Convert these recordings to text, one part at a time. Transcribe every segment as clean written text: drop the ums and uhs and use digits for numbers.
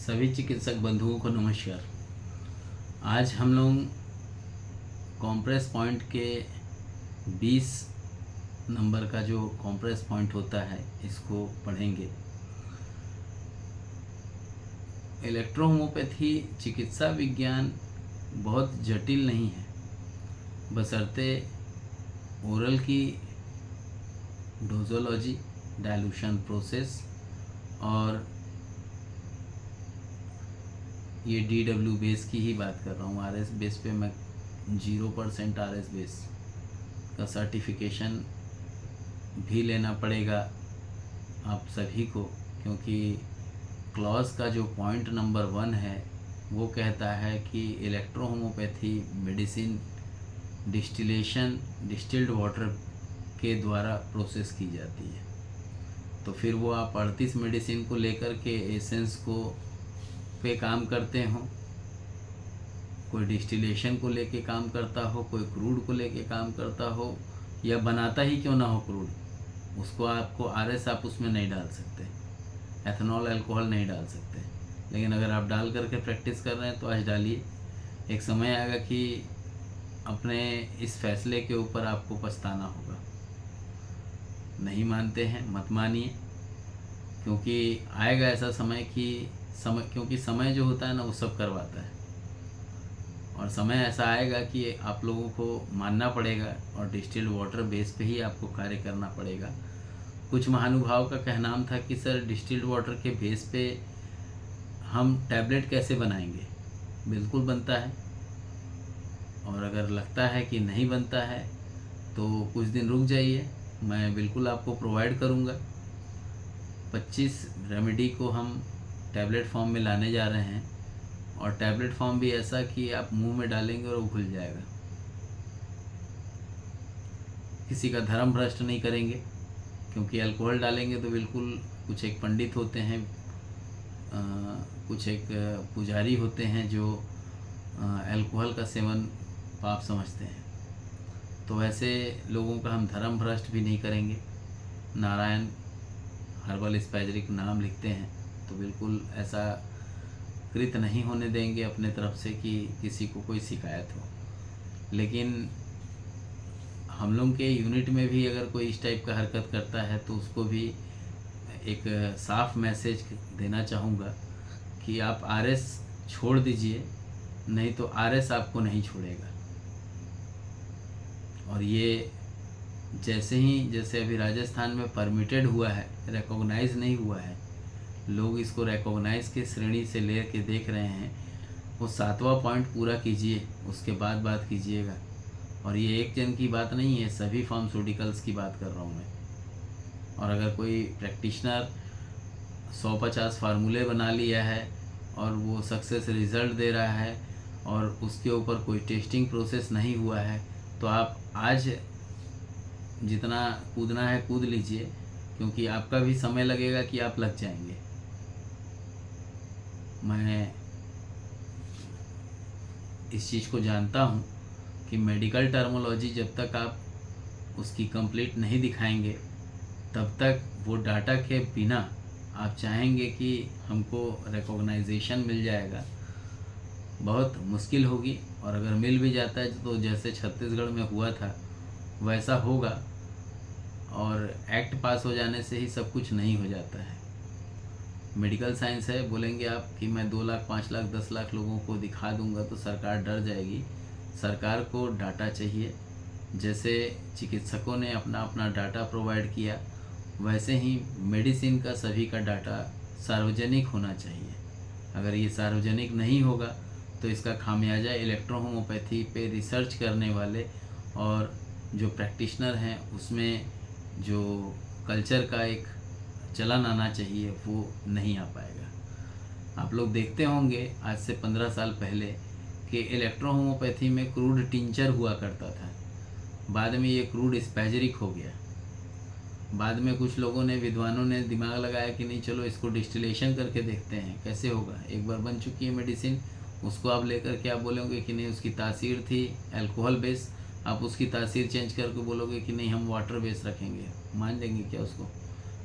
सभी चिकित्सक बंधुओं को नमस्कार। आज हम लोग कॉम्प्रेस पॉइंट के 20 नंबर का जो कॉम्प्रेस पॉइंट होता है इसको पढ़ेंगे। इलेक्ट्रोहोमोपैथी चिकित्सा विज्ञान बहुत जटिल नहीं है, बशर्ते ओरल की डोजोलॉजी, डाइल्यूशन प्रोसेस और ये DW बेस की ही बात कर रहा हूँ। RS बेस पे मैं 0% RS बेस का सर्टिफिकेशन भी लेना पड़ेगा आप सभी को, क्योंकि क्लॉज का जो पॉइंट नंबर 1 है वो कहता है कि इलेक्ट्रोहोमोपैथी मेडिसिन डिस्टिल्ड वाटर के द्वारा प्रोसेस की जाती है। तो फिर वो आप 38 मेडिसिन को लेकर के एसेंस को पे काम करते हो, कोई डिस्टिलेशन को लेके काम करता हो, कोई क्रूड को लेके काम करता हो, या बनाता ही क्यों ना हो क्रूड, उसको आपको RS आप उसमें नहीं डाल सकते, एथेनॉल अल्कोहल नहीं डाल सकते। लेकिन अगर आप डाल करके प्रैक्टिस कर रहे हैं तो आज डालिए। एक समय आएगा कि अपने इस फैसले के ऊपर आपको पछताना होगा। नहीं मानते हैं मत मानिए, क्योंकि आएगा ऐसा समय कि क्योंकि समय जो होता है ना वो सब करवाता है, और समय ऐसा आएगा कि आप लोगों को मानना पड़ेगा और डिस्टिल्ड वाटर बेस पे ही आपको कार्य करना पड़ेगा। कुछ महानुभाव का कहना था कि सर डिस्टिल्ड वाटर के बेस पे हम टैबलेट कैसे बनाएंगे। बिल्कुल बनता है, और अगर लगता है कि नहीं बनता है तो कुछ दिन रुक जाइए, मैं बिल्कुल आपको प्रोवाइड करूँगा। 25 रेमेडी को हम टैबलेट फॉर्म में लाने जा रहे हैं, और टैबलेट फॉर्म भी ऐसा कि आप मुंह में डालेंगे और वो घुल जाएगा। किसी का धर्म भ्रष्ट नहीं करेंगे, क्योंकि अल्कोहल डालेंगे तो बिल्कुल कुछ एक पंडित होते हैं, कुछ एक पुजारी होते हैं जो अल्कोहल का सेवन पाप समझते हैं। तो वैसे लोगों का हम धर्म भ्रष्ट भी नहीं करेंगे। नारायण हर्बल स्पैजरिक नाम लिखते हैं, तो बिल्कुल ऐसा कृत नहीं होने देंगे अपने तरफ से कि किसी को कोई शिकायत हो। लेकिन हम लोग के यूनिट में भी अगर कोई इस टाइप का हरकत करता है तो उसको भी एक साफ मैसेज देना चाहूँगा कि आप RS छोड़ दीजिए, नहीं तो RS आपको नहीं छोड़ेगा। और ये जैसे अभी राजस्थान में परमिटेड हुआ है, रिकॉग्नाइज नहीं हुआ है, लोग इसको रिकॉग्नाइज के श्रेणी से ले के देख रहे हैं। वो 7वां पॉइंट पूरा कीजिए, उसके बाद बात कीजिएगा। और ये एक जन की बात नहीं है, सभी फार्मास्यूटिकल्स की बात कर रहा हूँ मैं। और अगर कोई प्रैक्टिशनर 150 फार्मूले बना लिया है और वो सक्सेस रिज़ल्ट दे रहा है और उसके ऊपर कोई टेस्टिंग प्रोसेस नहीं हुआ है, तो आप आज जितना कूदना है कूद लीजिए, क्योंकि आपका भी समय लगेगा कि आप लग जाएंगे। मैं इस चीज़ को जानता हूँ कि मेडिकल टर्मोलॉजी जब तक आप उसकी कंप्लीट नहीं दिखाएंगे तब तक वो डाटा के बिना आप चाहेंगे कि हमको रिकॉग्नाइजेशन मिल जाएगा, बहुत मुश्किल होगी। और अगर मिल भी जाता है तो जैसे छत्तीसगढ़ में हुआ था वैसा होगा, और एक्ट पास हो जाने से ही सब कुछ नहीं हो जाता है। मेडिकल साइंस है, बोलेंगे आप कि मैं 2 लाख 5 लाख 10 लाख लोगों को दिखा दूंगा तो सरकार डर जाएगी। सरकार को डाटा चाहिए। जैसे चिकित्सकों ने अपना अपना डाटा प्रोवाइड किया, वैसे ही मेडिसिन का सभी का डाटा सार्वजनिक होना चाहिए। अगर ये सार्वजनिक नहीं होगा तो इसका खामियाजा इलेक्ट्रोहोमोपैथी पे रिसर्च करने वाले और जो प्रैक्टिशनर हैं उसमें जो कल्चर का एक चलन आना चाहिए वो नहीं आ पाएगा। आप लोग देखते होंगे आज से 15 साल पहले कि इलेक्ट्रोहोमोपैथी में क्रूड टिंचर हुआ करता था, बाद में ये क्रूड स्पैजरिक हो गया। बाद में कुछ लोगों ने, विद्वानों ने दिमाग लगाया कि नहीं चलो इसको डिस्टिलेशन करके देखते हैं कैसे होगा। एक बार बन चुकी है मेडिसिन, उसको आप लेकर के आप बोलोगे कि नहीं उसकी तासीर थी अल्कोहल बेस, आप उसकी तासीर चेंज करके बोलोगे कि नहीं हम वाटर बेस रखेंगे, मान लेंगे क्या उसको?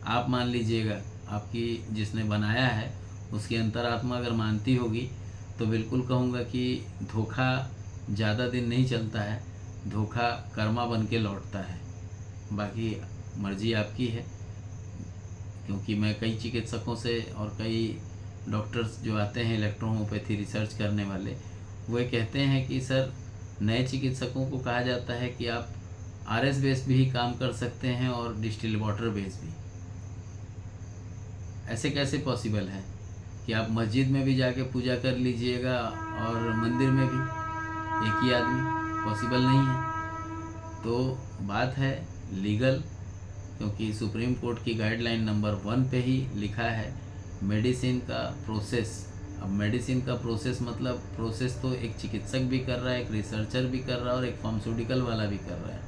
आप मान लीजिएगा, आपकी जिसने बनाया है उसकी अंतरात्मा अगर मानती होगी तो बिल्कुल कहूँगा कि धोखा ज़्यादा दिन नहीं चलता है, धोखा कर्मा बन के लौटता है। बाकी मर्जी आपकी है, क्योंकि मैं कई चिकित्सकों से और कई डॉक्टर्स जो आते हैं इलेक्ट्रोहोम्योपैथी रिसर्च करने वाले, वो ये कहते हैं कि सर नए चिकित्सकों को कहा जाता है कि आप आरएस बेस भी काम कर सकते हैं और डिस्टिल वाटर बेस भी। ऐसे कैसे पॉसिबल है कि आप मस्जिद में भी जाके पूजा कर लीजिएगा और मंदिर में भी एक ही आदमी? पॉसिबल नहीं है। तो बात है लीगल, क्योंकि सुप्रीम कोर्ट की गाइडलाइन नंबर 1 पे ही लिखा है मेडिसिन का प्रोसेस। अब मेडिसिन का प्रोसेस मतलब प्रोसेस तो एक चिकित्सक भी कर रहा है, एक रिसर्चर भी कर रहा है और एक फार्मास्यूटिकल वाला भी कर रहा है,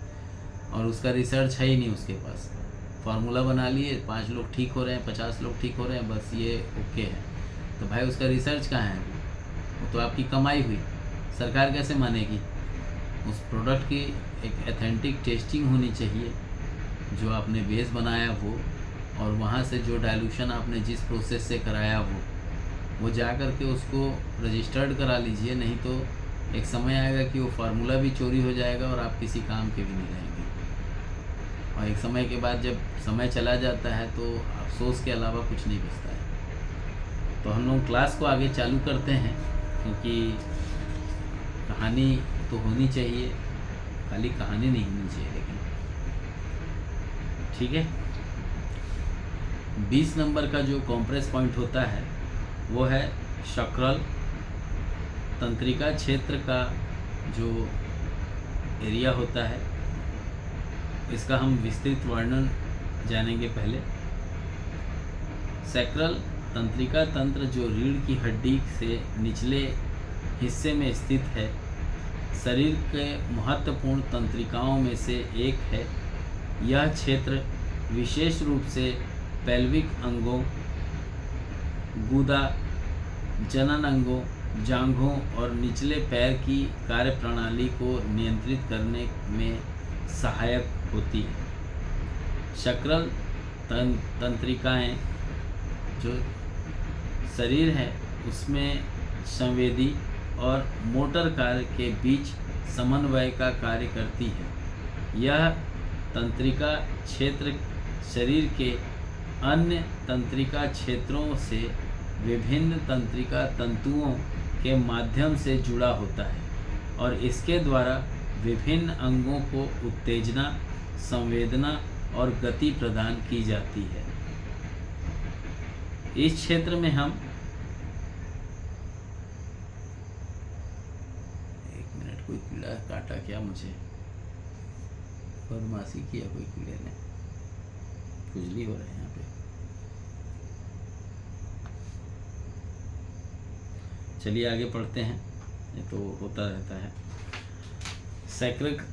और उसका रिसर्च है ही नहीं उसके पास। फार्मूला बना लिए, 5 लोग ठीक हो रहे हैं, 50 लोग ठीक हो रहे हैं, बस ये ओके है। तो भाई उसका रिसर्च कहाँ है? वो तो आपकी कमाई हुई, सरकार कैसे मानेगी? उस प्रोडक्ट की एक एथेंटिक टेस्टिंग होनी चाहिए, जो आपने बेस बनाया वो, और वहाँ से जो डाइल्यूशन आपने जिस प्रोसेस से कराया वो जा कर के उसको रजिस्टर्ड करा लीजिए। नहीं तो एक समय आएगा कि वो फार्मूला भी चोरी हो जाएगा और आप किसी काम के भी नहीं रहेंगे। और एक समय के बाद जब समय चला जाता है तो अफसोस के अलावा कुछ नहीं बचता है। तो हम लोग क्लास को आगे चालू करते हैं, क्योंकि कहानी तो होनी चाहिए, खाली कहानी नहीं होनी चाहिए। लेकिन ठीक है, 20 नंबर का जो कॉम्प्रेस पॉइंट होता है वो है शक्रल तंत्रिका क्षेत्र का जो एरिया होता है। इसका हम विस्तृत वर्णन जानेंगे। पहले सैक्रल तंत्रिका तंत्र जो रीढ़ की हड्डी से निचले हिस्से में स्थित है, शरीर के महत्वपूर्ण तंत्रिकाओं में से एक है। यह क्षेत्र विशेष रूप से पेल्विक अंगों, गुदा, जनन अंगों, जांघों और निचले पैर की कार्यप्रणाली को नियंत्रित करने में सहायक होती है। शक्रल तंत्रिकाएं जो शरीर है उसमें संवेदी और मोटर कार्य के बीच समन्वय का कार्य करती है। यह तंत्रिका क्षेत्र शरीर के अन्य तंत्रिका क्षेत्रों से विभिन्न तंत्रिका तंतुओं के माध्यम से जुड़ा होता है और इसके द्वारा विभिन्न अंगों को उत्तेजना, संवेदना और गति प्रदान की जाती है। इस क्षेत्र में हम कोई कीड़ा काटा क्या? मुझे बदमाशी किया कोई कीड़े ने? खुजली हो रहे हैं यहाँ पे। चलिए आगे पढ़ते हैं, ये तो होता रहता है।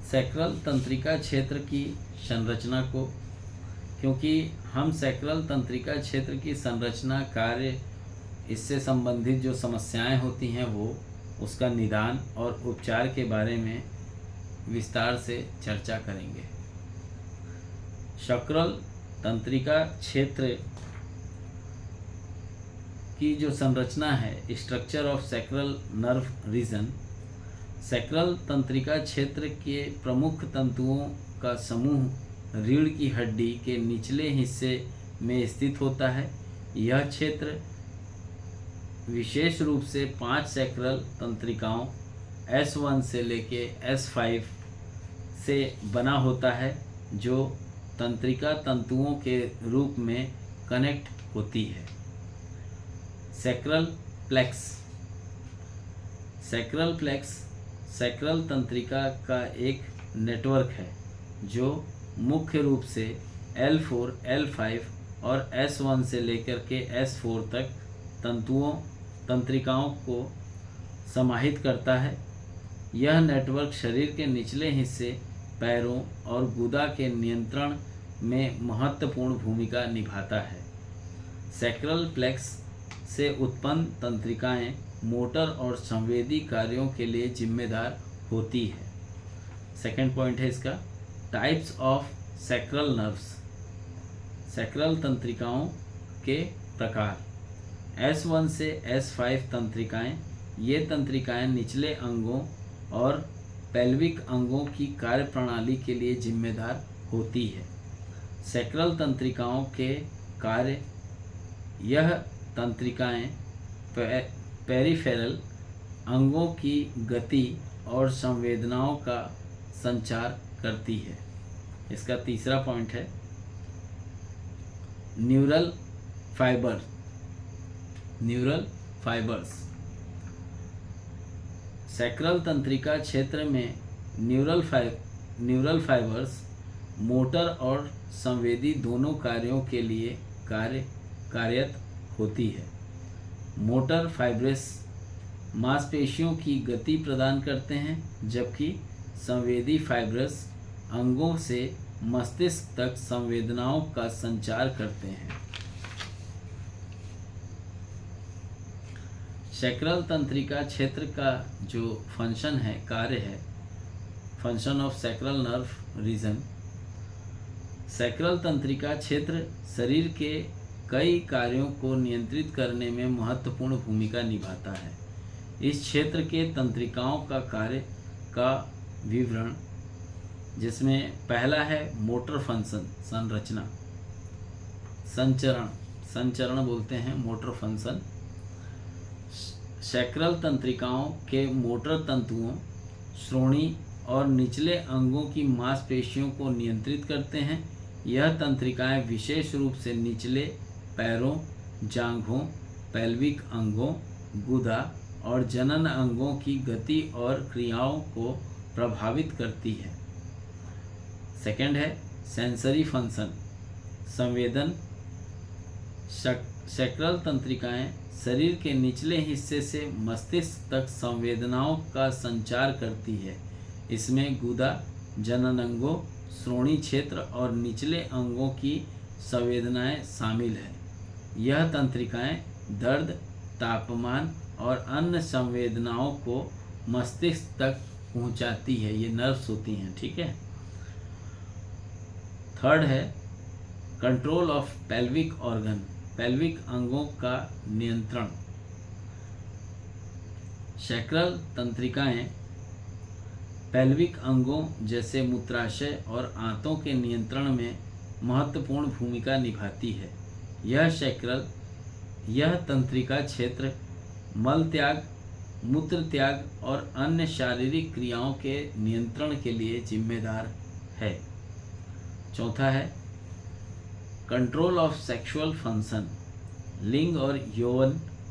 सैक्रल तंत्रिका क्षेत्र की संरचना को, क्योंकि हम सैक्रल तंत्रिका क्षेत्र की संरचना, कार्य, इससे संबंधित जो समस्याएं होती हैं वो, उसका निदान और उपचार के बारे में विस्तार से चर्चा करेंगे। सैक्रल तंत्रिका क्षेत्र की जो संरचना है, structure of sacral nerve region. Sacral तंत्रिका क्षेत्र के प्रमुख तंतुओं का समूह रीढ़ की हड्डी के निचले हिस्से में स्थित होता है। यह क्षेत्र विशेष रूप से 5 सैक्रल तंत्रिकाओं S1 से लेके S5 से बना होता है, जो तंत्रिका तंतुओं के रूप में कनेक्ट होती है। Sacral plexus. Sacral plexus sacral तंत्रिका का एक नेटवर्क है जो मुख्य रूप से L4, L5 और S1 से लेकर के S4 तक तंत्रिकाओं को समाहित करता है। यह नेटवर्क शरीर के निचले हिस्से, पैरों और गुदा के नियंत्रण में महत्वपूर्ण भूमिका निभाता है। सैक्रल प्लेक्स से उत्पन्न तंत्रिकाएं मोटर और संवेदी कार्यों के लिए जिम्मेदार होती है। सेकंड पॉइंट है इसका, types of sacral nerves. Sacral तंत्रिकाओं के प्रकार। S1 से S5 तंत्रिकाएं, ये तंत्रिकाएं निचले अंगों और पेल्विक अंगों की कार्यप्रणाली के लिए जिम्मेदार होती है। सैक्रल तंत्रिकाओं के कार्य, यह तंत्रिकाएं पेरिफेरल अंगों की गति और संवेदनाओं का संचार करती है। इसका तीसरा पॉइंट है neural fibre. Neural fibres, sacral तंत्रिका क्षेत्र में न्यूरल फाइबर्स मोटर और संवेदी दोनों कार्यों के लिए कार्यरत होती है। मोटर फाइब्रस मांसपेशियों की गति प्रदान करते हैं, जबकि संवेदी फाइब्रस अंगों से मस्तिष्क तक संवेदनाओं का संचार करते हैं। सैक्रल तंत्रिका क्षेत्र का जो फंक्शन है, कार्य है, function of sacral nerve region. Sacral तंत्रिका क्षेत्र शरीर के कई कार्यों को नियंत्रित करने में महत्वपूर्ण भूमिका निभाता है। इस क्षेत्र के तंत्रिकाओं का कार्य का विवरण, जिसमें पहला है मोटर फंक्शन, संरचना। संचरण बोलते हैं मोटर फंक्शन। सैक्रल तंत्रिकाओं के मोटर तंतुओं, श्रोणि और निचले अंगों की मांसपेशियों को नियंत्रित करते हैं। यह तंत्रिकाएं विशेष रूप से निचले पैरों, जांघों, पेल्विक अंगों, गुदा और जनन अंगों की गति और क्रियाओं को प्रभावित करती है। सेकंड है सेंसरी फंक्शन, संवेदन। सैक्रल तंत्रिकाएं शरीर के निचले हिस्से से मस्तिष्क तक संवेदनाओं का संचार करती है। इसमें गुदा, जनन अंगों, श्रोणि क्षेत्र और निचले अंगों की संवेदनाएं शामिल हैं। यह तंत्रिकाएं दर्द, तापमान और अन्य संवेदनाओं को मस्तिष्क तक पहुंचाती है। ये नर्व्स होती हैं, ठीक है। थर्ड है control of pelvic organ, pelvic अंगों का नियंत्रण। सैक्रल तंत्रिकाएं पेल्विक अंगों जैसे मूत्राशय और आंतों के नियंत्रण में महत्वपूर्ण भूमिका निभाती है। यह तंत्रिका क्षेत्र मल त्याग, मूत्र त्याग और अन्य शारीरिक क्रियाओं के नियंत्रण के लिए जिम्मेदार है। चौथा है कंट्रोल ऑफ सेक्सुअल फंक्शन, लिंग और यौन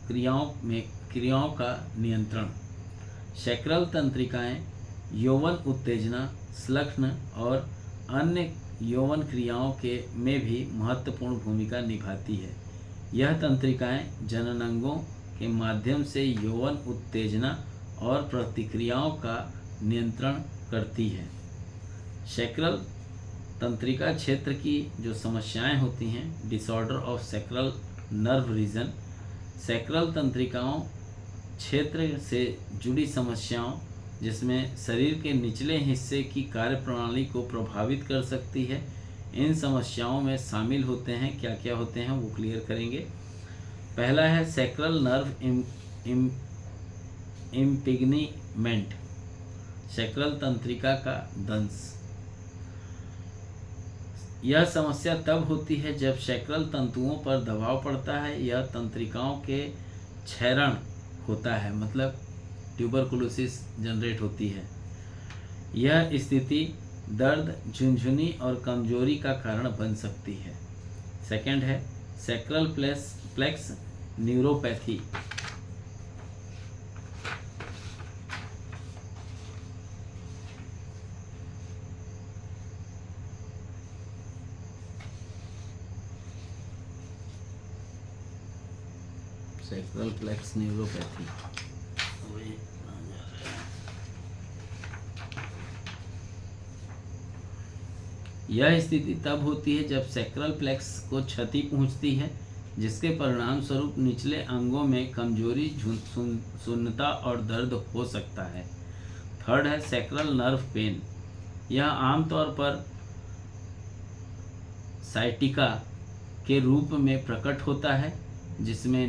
क्रियाओं का नियंत्रण। सैक्रल तंत्रिकाएं यौवन उत्तेजना, श्लग्न और अन्य यौवन क्रियाओं में भी महत्वपूर्ण भूमिका निभाती है। यह तंत्रिकाएं जननांगों के माध्यम से यौवन उत्तेजना और प्रतिक्रियाओं का नियंत्रण करती है। सैक्रल तंत्रिका क्षेत्र की जो समस्याएं होती हैं, disorder of sacral nerve region. Sacral तंत्रिकाओं क्षेत्र से जुड़ी समस्याओं, जिसमें शरीर के निचले हिस्से की कार्यप्रणाली को प्रभावित कर सकती है, इन समस्याओं में शामिल होते हैं। क्या क्या होते हैं वो क्लियर करेंगे। पहला है सैक्रल नर्व इम्पिगमेंट, सैक्रल तंत्रिका का दंश। यह समस्या तब होती है जब सैक्रल तंतुओं पर दबाव पड़ता है या तंत्रिकाओं के क्षरण होता है, मतलब ट्यूबरकुलोसिस जनरेट होती है। यह स्थिति दर्द, झुनझुनी और कमजोरी का कारण बन सकती है। सेकंड है sacral plexus neuropathy. Sacral plexus neuropathy यह स्थिति तब होती है जब सैक्रल प्लेक्स को क्षति पहुंचती है, जिसके परिणाम स्वरूप निचले अंगों में कमजोरी, शून्यता और दर्द हो सकता है। थर्ड है सैक्रल नर्व पेन। यह आमतौर पर साइटिका के रूप में प्रकट होता है, जिसमें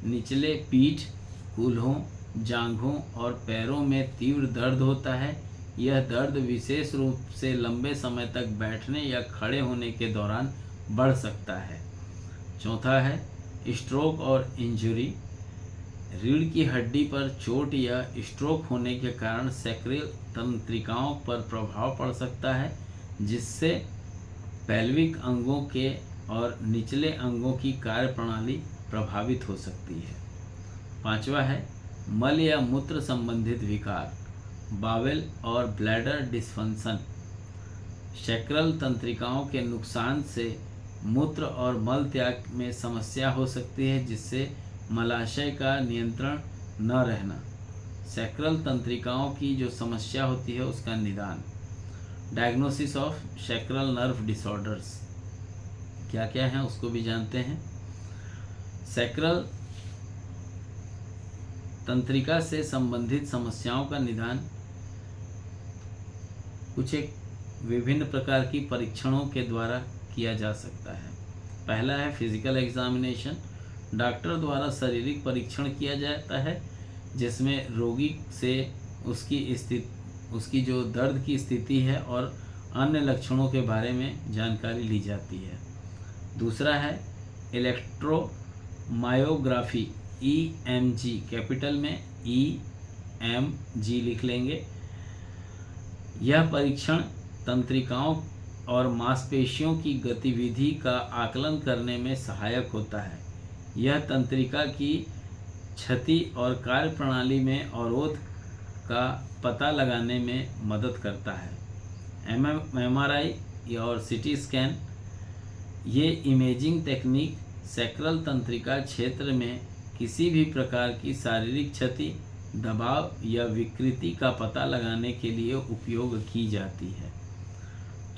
निचले पीठ, कूल्हों, जांघों और पैरों में तीव्र दर्द होता है। यह दर्द विशेष रूप से लंबे समय तक बैठने या खड़े होने के दौरान बढ़ सकता है। चौथा है स्ट्रोक और इंजरी। रीढ़ की हड्डी पर चोट या स्ट्रोक होने के कारण सैक्रल तंत्रिकाओं पर प्रभाव पड़ सकता है, जिससे पैल्विक अंगों के और निचले अंगों की कार्यप्रणाली प्रभावित हो सकती है। पांचवा है मल या मूत्र संबंधित विकार, बावेल और ब्लैडर डिस्फंक्शन। सैक्रल तंत्रिकाओं के नुकसान से मूत्र और मल त्याग में समस्या हो सकती है, जिससे मलाशय का नियंत्रण न रहना। सैक्रल तंत्रिकाओं की जो समस्या होती है उसका निदान। Diagnosis of sacral nerve disorders क्या क्या हैं उसको भी जानते हैं। सैक्रल तंत्रिका से संबंधित समस्याओं का निदान कुछ एक विभिन्न प्रकार की परीक्षणों के द्वारा किया जा सकता है। पहला है फिजिकल एग्जामिनेशन। डॉक्टर द्वारा शारीरिक परीक्षण किया जाता है, जिसमें रोगी से उसकी जो दर्द की स्थिति है और अन्य लक्षणों के बारे में जानकारी ली जाती है। दूसरा है इलेक्ट्रोमायोग्राफी, EMG, कैपिटल में EMG लिख लेंगे। यह परीक्षण तंत्रिकाओं और मांसपेशियों की गतिविधि का आकलन करने में सहायक होता है। यह तंत्रिका की क्षति और कार्यप्रणाली में अवरोध का पता लगाने में मदद करता है। MRI और CT स्कैन, ये इमेजिंग टेक्निक सैक्रल तंत्रिका क्षेत्र में किसी भी प्रकार की शारीरिक क्षति, दबाव या विकृति का पता लगाने के लिए उपयोग की जाती है।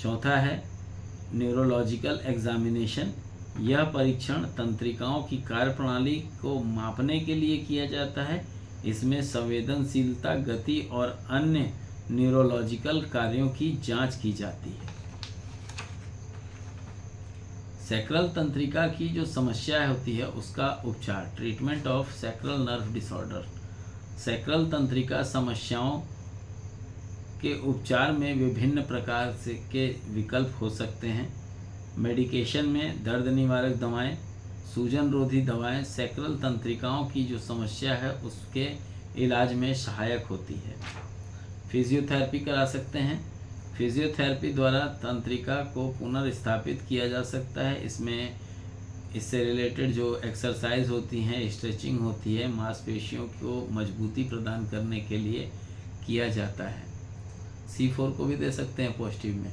चौथा है न्यूरोलॉजिकल एग्जामिनेशन। यह परीक्षण तंत्रिकाओं की कार्यप्रणाली को मापने के लिए किया जाता है। इसमें संवेदनशीलता, गति और अन्य न्यूरोलॉजिकल कार्यों की जांच की जाती है। सैक्रल तंत्रिका की जो समस्या होती है उसका उपचार। Treatment of sacral nerve disorder. Sacral तंत्रिका समस्याओं के उपचार में विभिन्न प्रकार से के विकल्प हो सकते हैं। मेडिकेशन में दर्द निवारक दवाएं, सूजन रोधी दवाएं सैक्रल तंत्रिकाओं की जो समस्या है उसके इलाज में सहायक होती है। फिजियोथेरेपी करा सकते हैं। फिजियोथेरेपी द्वारा तंत्रिका को पुनर्स्थापित किया जा सकता है। इससे रिलेटेड जो एक्सरसाइज होती हैं, स्ट्रेचिंग होती है, मांसपेशियों को मजबूती प्रदान करने के लिए किया जाता है। C4 को भी दे सकते हैं पॉजिटिव में।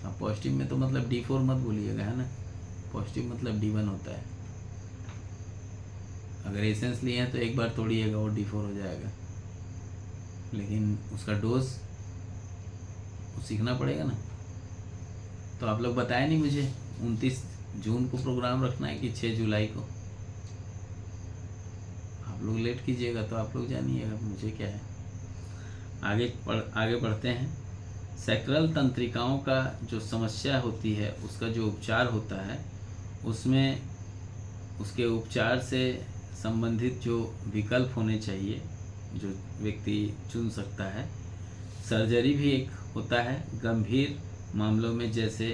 अब पॉजिटिव में तो मतलब D4 मत भूलिएगा, है ना। पॉजिटिव मतलब D1 होता है। अगर एसेंस लिए हैं तो एक बार तोड़िएगा और D4 हो जाएगा, लेकिन उसका डोज सीखना पड़ेगा ना। तो आप लोग बताए नहीं मुझे 29 जून को प्रोग्राम रखना है कि 6 जुलाई को। आप लोग लेट कीजिएगा तो आप लोग जानिएगा, मुझे क्या है। आगे बढ़ते हैं। सैक्रल तंत्रिकाओं का जो समस्या होती है उसका जो उपचार होता है उसमें उसके उपचार से संबंधित जो विकल्प होने चाहिए जो व्यक्ति चुन सकता है। सर्जरी भी एक होता है। गंभीर मामलों में जैसे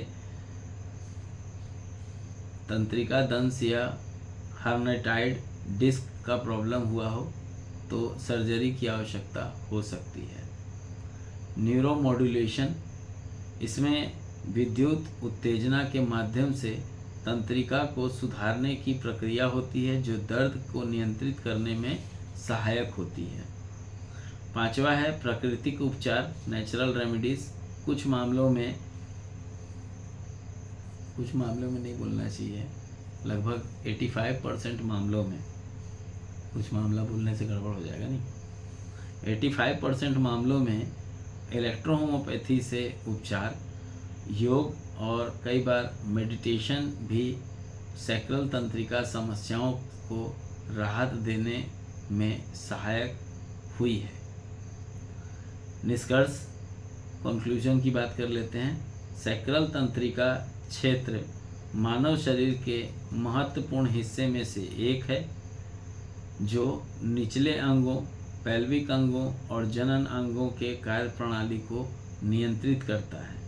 तंत्रिका दंश या हर्निएटेड डिस्क का प्रॉब्लम हुआ हो तो सर्जरी की आवश्यकता हो सकती है। न्यूरोमॉड्यूलेशन, इसमें विद्युत उत्तेजना के माध्यम से तंत्रिका को सुधारने की प्रक्रिया होती है जो दर्द को नियंत्रित करने में सहायक होती है। पांचवा है प्राकृतिक उपचार, नेचुरल रेमेडीज। कुछ मामलों में नहीं बोलना चाहिए, लगभग 85% मामलों में, कुछ मामला बोलने से गड़बड़ हो जाएगा नहीं। 85% मामलों में इलेक्ट्रोहोमोपैथी से उपचार, योग और कई बार मेडिटेशन भी सैक्रल तंत्रिका समस्याओं को राहत देने में सहायक हुई है। निष्कर्ष, कंक्लूजन की बात कर लेते हैं। सैक्रल तंत्रिका क्षेत्र मानव शरीर के महत्वपूर्ण हिस्से में से एक है, जो निचले अंगों, पैल्विक अंगों और जनन अंगों के कार्य प्रणाली को नियंत्रित करता है।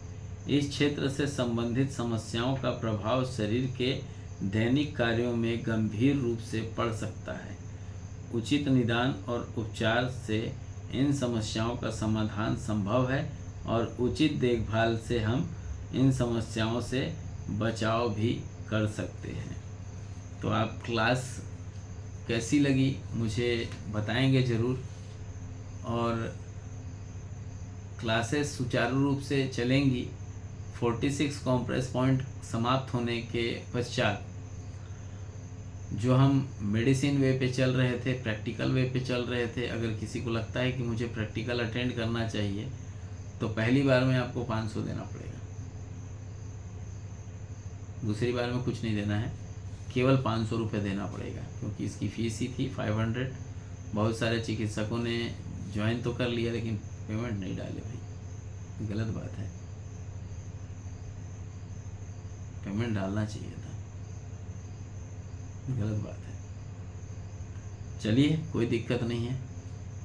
इस क्षेत्र से संबंधित समस्याओं का प्रभाव शरीर के दैनिक कार्यों में गंभीर रूप से पड़ सकता है। उचित निदान और उपचार से इन समस्याओं का समाधान संभव है और उचित देखभाल से हम इन समस्याओं से बचाव भी कर सकते हैं। तो आप क्लास कैसी लगी मुझे बताएंगे ज़रूर, और क्लासेस सुचारू रूप से चलेंगी। 46 कॉम्प्रेस पॉइंट समाप्त होने के पश्चात जो हम मेडिसिन वे पे चल रहे थे, प्रैक्टिकल वे पे चल रहे थे, अगर किसी को लगता है कि मुझे प्रैक्टिकल अटेंड करना चाहिए तो पहली बार में आपको 500 देना पड़ेगा, दूसरी बार में कुछ नहीं देना है, केवल 500 रुपये देना पड़ेगा, क्योंकि इसकी फ़ीस ही थी 500। बहुत सारे चिकित्सकों ने ज्वाइन तो कर लिया लेकिन पेमेंट नहीं डाले भाई, गलत बात है, पेमेंट डालना चाहिए था, गलत बात है। चलिए कोई दिक्कत नहीं है,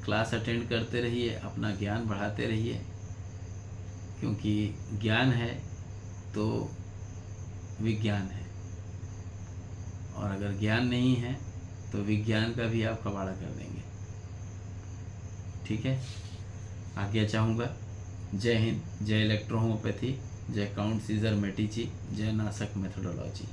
क्लास अटेंड करते रहिए, अपना ज्ञान बढ़ाते रहिए, क्योंकि ज्ञान है तो विज्ञान है, और अगर ज्ञान नहीं है तो विज्ञान का भी आप कबाड़ा कर देंगे। ठीक है, आज्ञा चाहूँगा। जय हिंद, जय इलेक्ट्रो होम्योपैथी, जय काउंट सीजर मेटिची, जय नासक मेथोडोलॉजी।